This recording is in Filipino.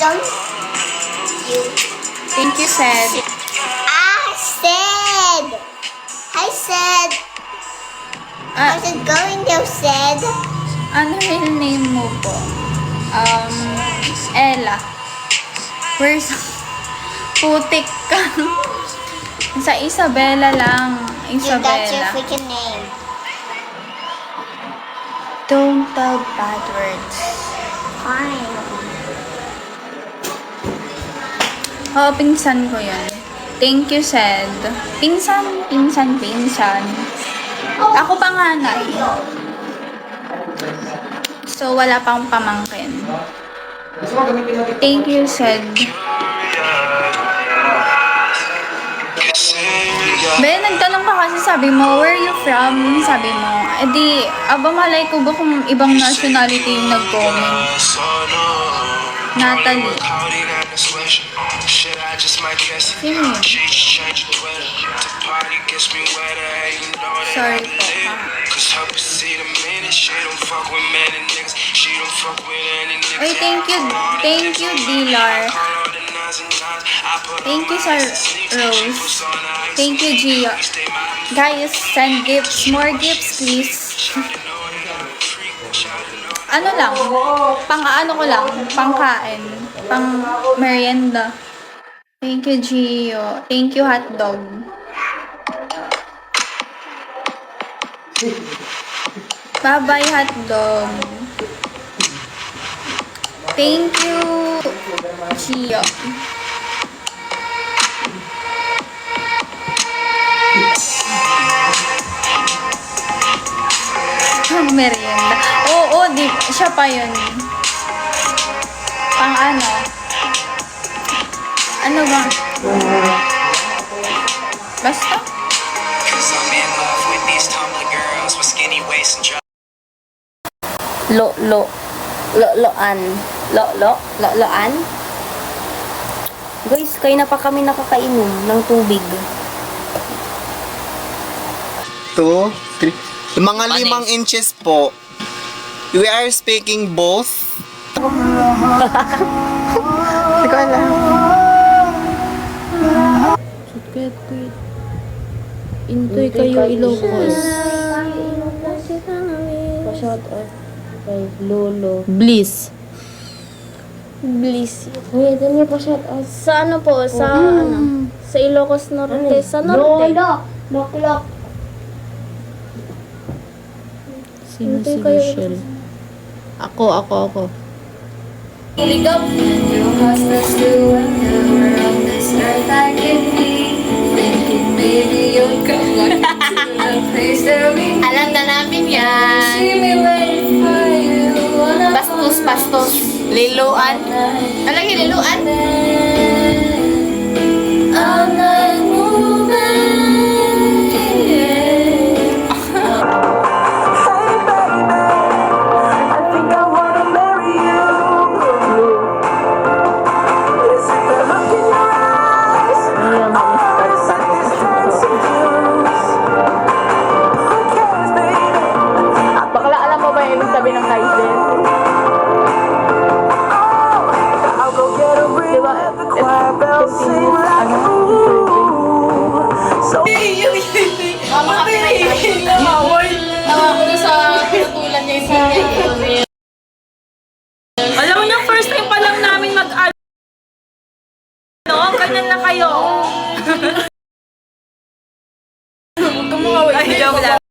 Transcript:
Don't you? Thank you, Sed. I said. Ah, How's it going there, said? ano real name mo po? Ella. Where's... Putik ka. Sa Isabella lang. You got your Isabella. freaking name. Don't tell bad words. Fine. Oo, pinsan ko yun. Thank you, Sed. Pinsan. Ako panganay. So, wala pang pamangkin. Thank you, Sed. Be, nagtanong ka kasi sabi mo, where you from? Sabi mo, edi, malay ko ba kung ibang nationality yung nag-comment? Natalie. Sino yun? Sorry po, ha? Uy, thank you, Dilar. Thank you, Sir Rose. Thank you, Gia. Guys, send gifts. More gifts, please. Ano lang, pang-ano ko lang, pangkain, pang merienda. Thank you, Gio. Thank you, hotdog. Bye-bye, hotdog. Thank you, Gio. Merienda. Oo, di, siya pa yun. Pang ano? Ano ba? Basta? Loan. Guys, kayo na pa kami nakakainom ng tubig. 2, 3. Mga 5 inches po. We are speaking both. Hindi ko alam. Wait. Intoy kayo Ilocos. Pa-shout out kay Lolo. Bliss. Uy, ito niyo pa-shout out. Sa ano po? Sa ano? Sa Ilocos Norte. Sa Norte. Lock. Sino si Rochelle? Ako. Ligap. Alam na namin yan. Bastos. Liluan. Ano yung liluan? Bakla, alam mo ba yung ibig sabihin ng Kaizen? Diba? Tawa ko na sa pinatulan niya yung sinya. Alam mo yung first time pa lang namin mag-ano, ganyan na kayo. Huwag kang mawawin. Ay, joke lang.